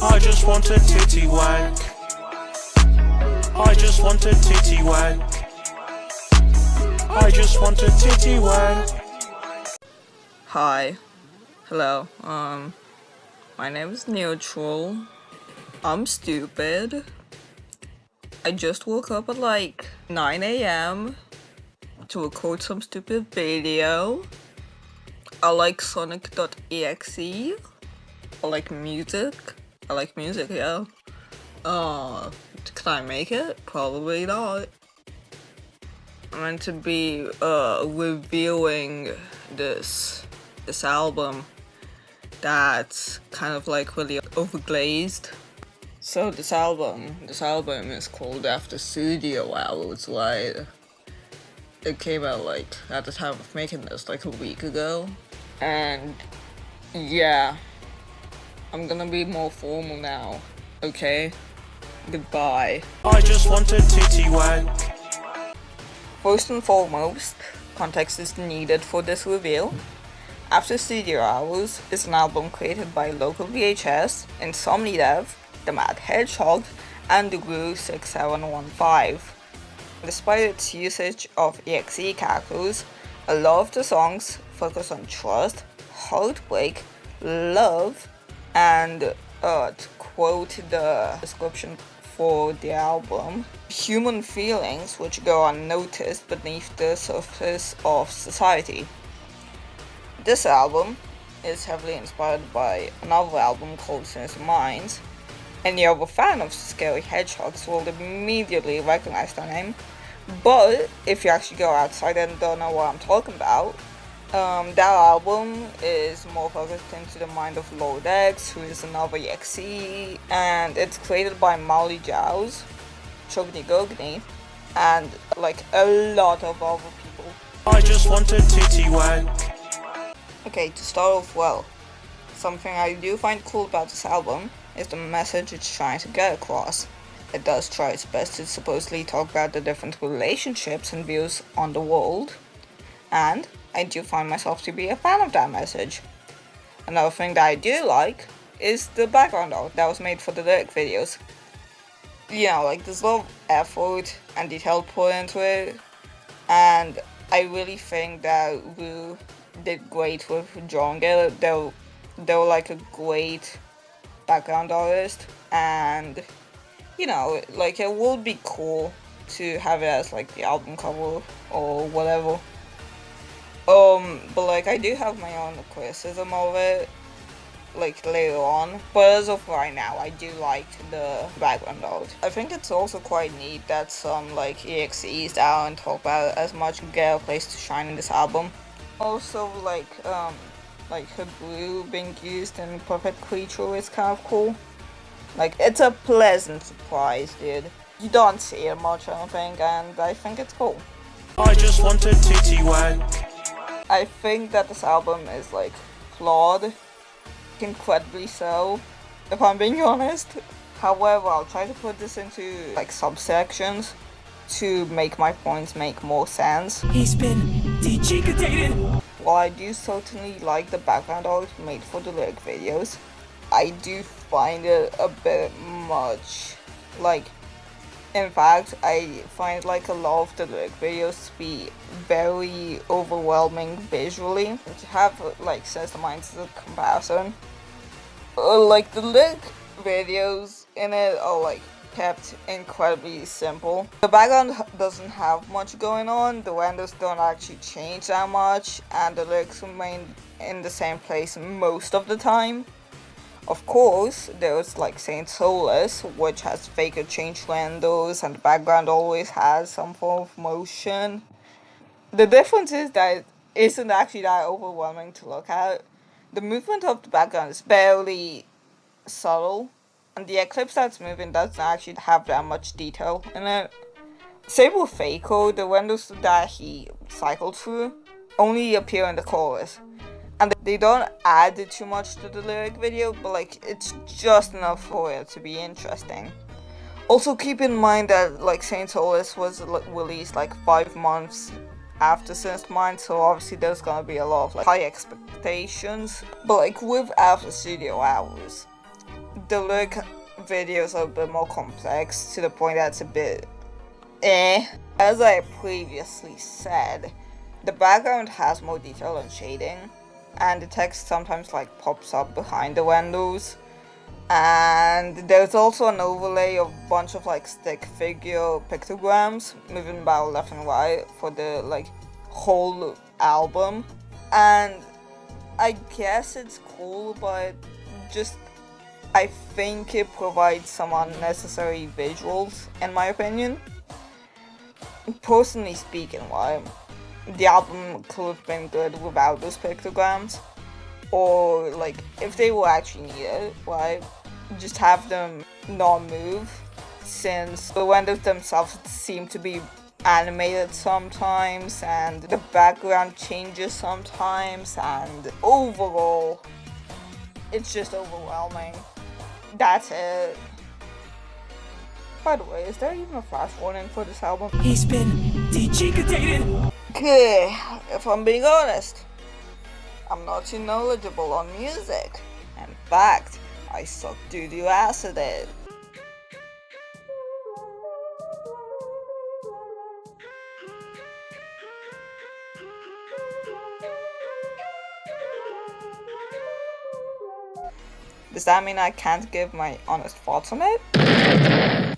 I just want a titty wank. I just want a titty wank. I just want a titty wank. Hi. Hello. My name is Neutral. I'm stupid. I just woke up at like 9 a.m. to record some stupid video. I like Sonic.exe. I like music. Yeah. Can I make it? Probably not. I'm meant to be reviewing this album that's kind of like really overglazed. So this album is called After Studio Hours, right? It came out like at the time of making this like a week ago. And yeah, I'm gonna be more formal now, okay? Goodbye. I just want a titty wank. First and foremost, context is needed for this review. After Studio Hours is an album created by local VHS, Insomnidev, The Mad Hedgehog, and the Guru 6715. Despite its usage of EXE characters, a lot of the songs focus on trust, heartbreak, love, and to quote the description for the album, human feelings which go unnoticed beneath the surface of society. This album is heavily inspired by another album called Sinister Minds. Any other fan of scary hedgehogs will immediately recognize the name, but if you actually go outside and don't know what I'm talking about, that album is more focused into the mind of Lord X, who is another EXE, and it's created by Molly Giles, Chogni Gogni, and like a lot of other people. I just want a titty wank. Okay, to start off well, something I do find cool about this album is the message it's trying to get across. It does try its best to supposedly talk about the different relationships and views on the world, and I do find myself to be a fan of that message. Another thing that I do like is the background art that was made for the lyric videos. You know, like there's a lot of effort and detail put into it, and I really think that Wu did great with drawing it. They were like a great background artist, and you know, like it would be cool to have it as like the album cover or whatever. But like I do have my own criticism of it, like later on. But as of right now, I do like the background art. I think it's also quite neat that some like EXEs that I don't talk about as much get a place to shine in this album. Also like her blue being used in Puppet Creature is kind of cool. Like it's a pleasant surprise, dude. You don't see it much, I don't think, and I think it's cool. I just want a titty wank. I think that this album is like flawed, incredibly so, if I'm being honest. However, I'll try to put this into like subsections to make my points make more sense. He's been dechicated. While I do certainly like the background art made for the lyric videos, I do find it a bit much. Like, in fact, I find like a lot of the lyric videos to be very overwhelming visually. To have like Sinister Minds as a comparison, like the lyric videos in it are like kept incredibly simple. The background doesn't have much going on, the renders don't actually change that much, and the lyrics remain in the same place most of the time. Of course, there's like Saint Solus, which has faker change renders, and the background always has some form of motion. The difference is that it isn't actually that overwhelming to look at. The movement of the background is barely subtle, and the eclipse that's moving doesn't actually have that much detail in it. Same with Faker, the renders that he cycled through only appear in the chorus. And they don't add too much to the lyric video, but like it's just enough for it to be interesting. Also keep in mind that like Saint Solus was released like 5 months after Sinister Mind, so obviously there's gonna be a lot of like high expectations. But like with After Studio Hours, the lyric videos are a bit more complex to the point that it's a bit eh. As I previously said, the background has more detail and shading, and the text sometimes like pops up behind the windows. And there's also an overlay of a bunch of like stick figure pictograms moving about left and right for the like whole album. And I guess it's cool, but just I think it provides some unnecessary visuals, in my opinion. Personally speaking, right, the album could have been good without those pictograms. Or, like, if they were actually needed, right, just have them not move, since the windows themselves seem to be animated sometimes, and the background changes sometimes, and overall, it's just overwhelming. That's it. By the way, is there even a flash warning for this album? He's been dechicated. Okay, if I'm being honest, I'm not too knowledgeable on music. In fact, I suck doo-doo acid it. Does that mean I can't give my honest thoughts on it?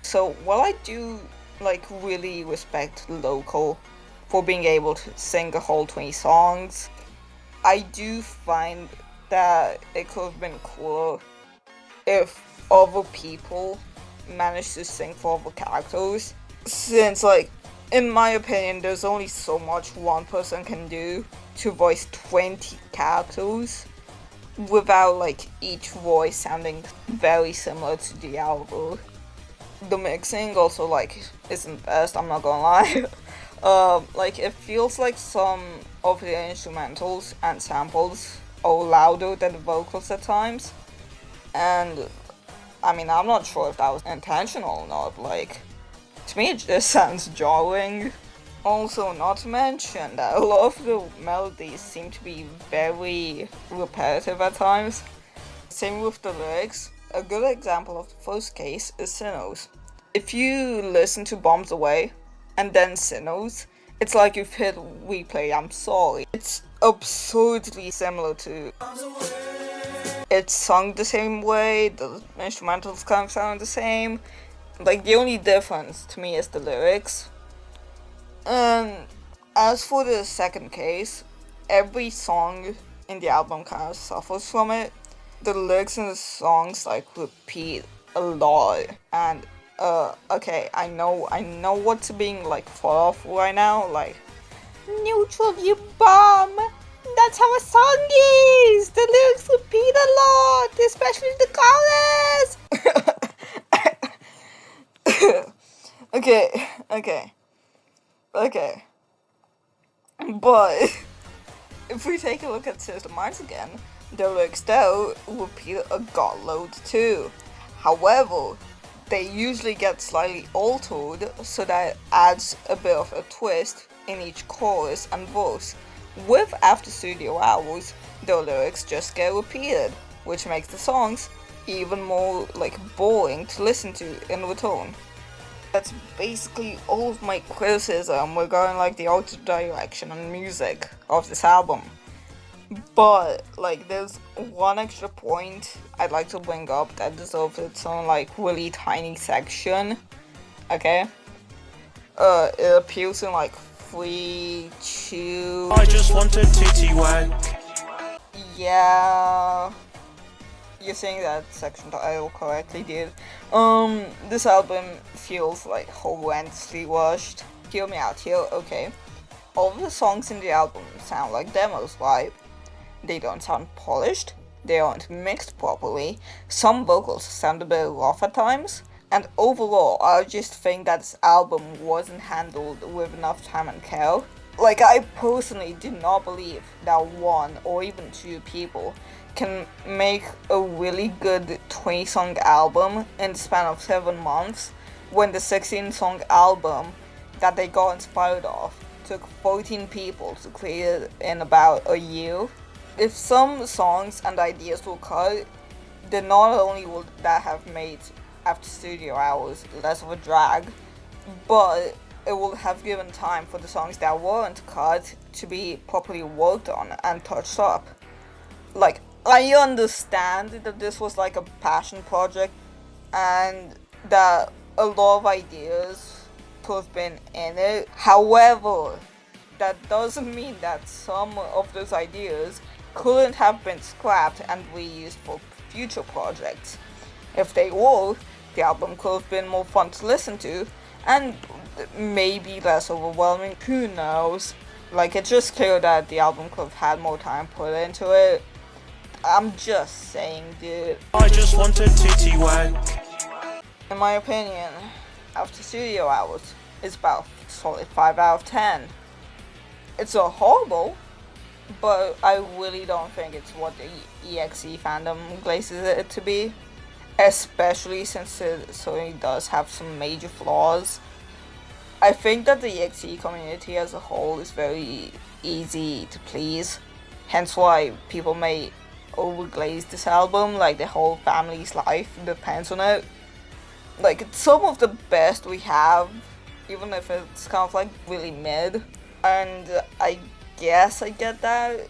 So, while I do, like, really respect Local for being able to sing a whole 20 songs, I do find that it could have been cooler if other people managed to sing for other characters. Since, like, in my opinion, there's only so much one person can do to voice 20 characters without, like, each voice sounding very similar to the other. The mixing also, like, isn't best, I'm not gonna lie. Like, it feels like some of the instrumentals and samples are louder than the vocals at times. And, I mean, I'm not sure if that was intentional or not, like, to me it just sounds jarring. Also, not to mention that a lot of the melodies seem to be very repetitive at times. Same with the lyrics. A good example of the first case is Sinners. If you listen to Bombs Away and then Sinners, it's like you've hit replay, I'm sorry. It's absurdly similar to... It's sung the same way, the instrumentals kind of sound the same. Like, the only difference to me is the lyrics. And as for the second case, every song in the album kind of suffers from it. The lyrics in the songs like repeat a lot, and okay, I know what's being like far off right now, like neutral you bum. That's how a song is. The lyrics repeat a lot, especially the chorus. Okay. But if we take a look at Sinister Minds again, the lyrics though repeat a godload too. However, they usually get slightly altered so that it adds a bit of a twist in each chorus and verse. With After Studio Hours, the lyrics just get repeated, which makes the songs even more like boring to listen to in return. That's basically all of my criticism regarding like the art direction and music of this album. But like there's one extra point I'd like to bring up that deserves its own like really tiny section. Okay? It appears in like 3, 2... I just want a titty wank. Yeah... You're saying that section title correctly, dude. This album feels like horrendously rushed. Hear me out here, okay? All of the songs in the album sound like demos, right? They don't sound polished, they aren't mixed properly, some vocals sound a bit rough at times, and overall, I just think that this album wasn't handled with enough time and care. Like, I personally do not believe that one or even two people can make a really good 20-song album in the span of 7 months, when the 16-song album that they got inspired of took 14 people to create it in about a year. If some songs and ideas were cut, then not only will that have made after studio hours less of a drag, but it will have given time for the songs that weren't cut to be properly worked on and touched up. Like, I understand that this was like a passion project and that a lot of ideas could have been in it. However, that doesn't mean that some of those ideas couldn't have been scrapped and reused for future projects. If they were, the album could have been more fun to listen to and maybe less overwhelming. Who knows? Like, it's just clear that the album could have had more time put into it. I'm just saying, dude. I just want a titty wank. In my opinion, After Studio Hours is about a solid 5 out of 10. It's a horrible, but I really don't think it's what the EXE fandom glazes it to be. Especially since it certainly does have some major flaws. I think that the EXE community as a whole is very easy to please. Hence why people may overglaze this album, like the whole family's life depends on it. Like, it's some of the best we have, even if it's kind of like really mid. And I guess I get that,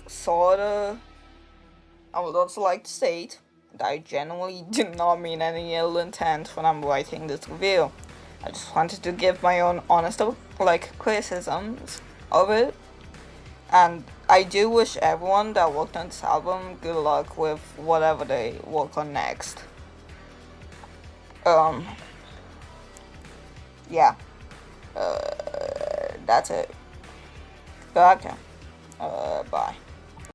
sorta. I would also like to state that I genuinely did not mean any ill intent when I'm writing this review. I just wanted to give my own honest, criticisms of it. And I do wish everyone that worked on this album good luck with whatever they work on next. Yeah. That's it. Okay. Bye.